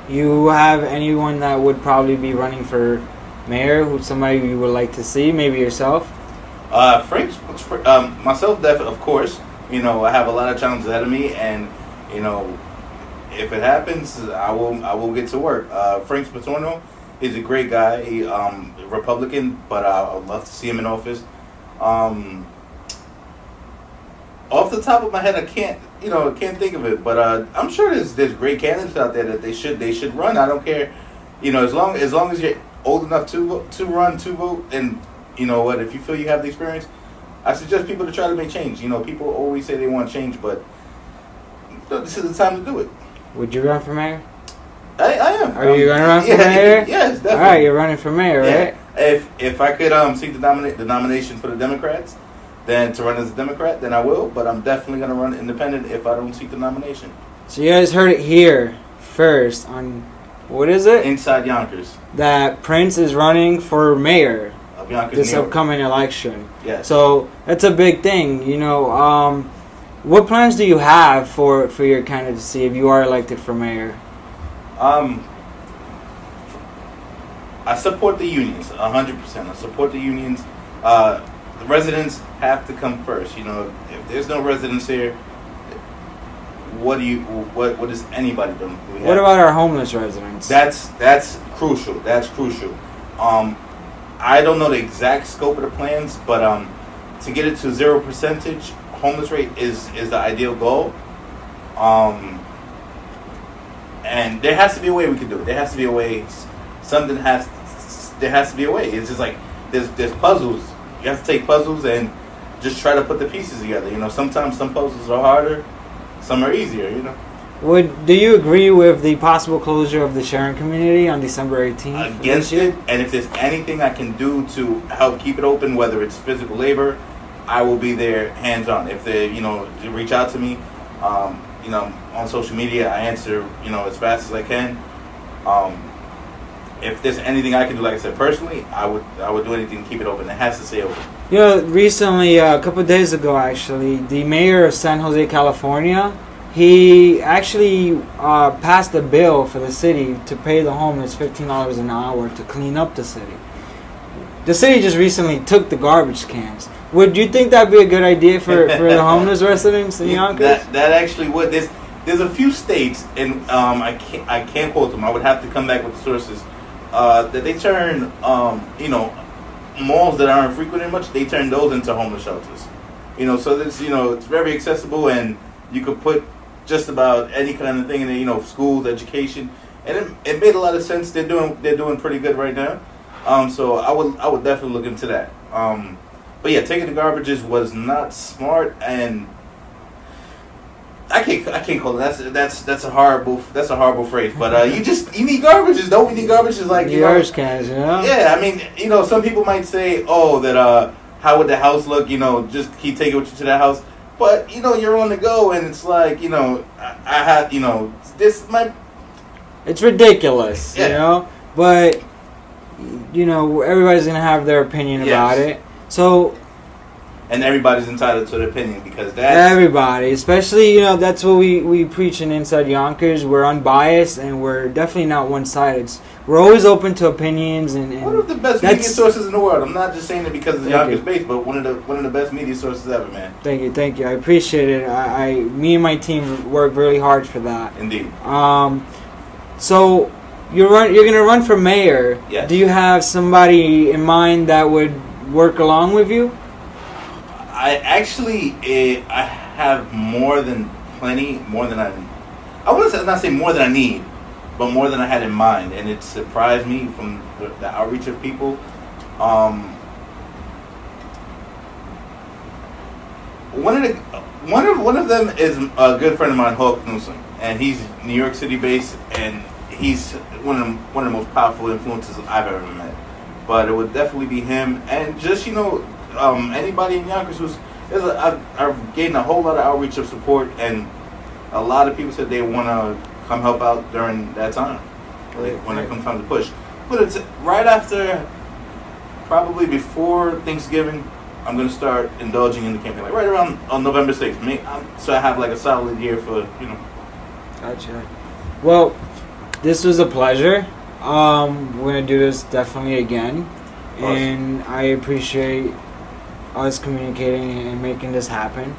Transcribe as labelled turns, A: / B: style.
A: You have anyone that would probably be running for mayor? Who somebody you would like to see? Maybe yourself.
B: Myself, definitely, of course. I have a lot of challenges ahead of me, and you know, if it happens, I will get to work. Frank Patorno is a great guy. He Republican, but I would love to see him in office. Off the top of my head, I can't think of it, but I'm sure there's great candidates out there that they should run. I don't care, as long as you're old enough to run, to vote, and you know what, if you feel you have the experience, I suggest people to try to make change. People always say they want change, but this is the time to do it.
A: Would you run for mayor?
B: I am.
A: Are you going to run for mayor?
B: Yes, definitely.
A: All right, you're running for mayor, right?
B: If I could seek the nomination for the Democrats, then to run as a Democrat, then I will. But I'm definitely going to run independent if I don't seek the nomination.
A: So you guys heard it here first on, what is it?
B: Inside Yonkers.
A: That Prince is running for mayor
B: Of Yonkers,
A: this
B: New York.
A: upcoming election.
B: Yes.
A: So that's a big thing. What plans do you have for your candidacy if you are elected for mayor?
B: I support the unions 100%. I support the unions. The residents have to come first. If there's no residents here, what is anybody doing?
A: What about our homeless residents?
B: That's crucial. That's crucial. I don't know the exact scope of the plans, but to get it to 0% homeless rate is the ideal goal. And there has to be a way we can do it. There has to be a way. There has to be a way. It's just like there's puzzles. You have to take puzzles and just try to put the pieces together. Sometimes some puzzles are harder, some are easier.
A: Do you agree with the possible closure of the Sharon community on December 18th?
B: Against it, and if there's anything I can do to help keep it open, whether it's physical labor, I will be there hands on. If they, reach out to me, on social media, I answer, as fast as I can. If there's anything I can do, like I said, personally, I would do anything to keep it open. It has to stay open.
A: Recently, a couple of days ago, actually, the mayor of San Jose, California, he actually passed a bill for the city to pay the homeless $15 an hour to clean up the city. The city just recently took the garbage cans. Would you think that'd be a good idea for the homeless residents in Yonkers?
B: That actually would. There's a few states, and I can't quote them. I would have to come back with the sources. That they turn malls that aren't frequented much. They turn those into homeless shelters. So this it's very accessible, and you could put just about any kind of thing in there. Schools, education, and it made a lot of sense. They're doing pretty good right now. So I would definitely look into that. But yeah, taking the garbages was not smart, and I can't call it. That's a horrible phrase. But you need garbages. Don't we need garbages? Like
A: garbage cans,
B: Yeah, I mean, some people might say, that how would the house look? Just keep taking with you to the house. But you're on the go, and it's like I have this might.
A: It's ridiculous, But everybody's gonna have their opinion about it. So.
B: And everybody's entitled to their opinion because
A: everybody, especially that's what we preach in Inside Yonkers. We're unbiased and we're definitely not one-sided. We're always open to opinions and
B: one of the best media sources in the world. I'm not just saying it because of the Yonkers base, but one of the best media sources ever, man.
A: Thank you. I appreciate it. Me and my team work really hard for that.
B: Indeed.
A: So you're gonna run for mayor.
B: Yes.
A: Do you have somebody in mind that would work along with you?
B: I have more than plenty, more than I want to not say more than I need, but more than I had in mind, and it surprised me from the outreach of people. One of them is a good friend of mine, Hawk Newsom, and he's New York City based, and he's one of the most powerful influences I've ever met. But it would definitely be him, and just anybody in Yonkers I've gained a whole lot of outreach of support, and a lot of people said they want to come help out during that time, when it comes time to push. But it's right after, probably before Thanksgiving, I'm going to start indulging in the campaign, like right around on November 6th. So I have like a solid year for.
A: Gotcha. Well, this was a pleasure. We're gonna do this definitely again,
B: Awesome.
A: and I appreciate us communicating and making this happen.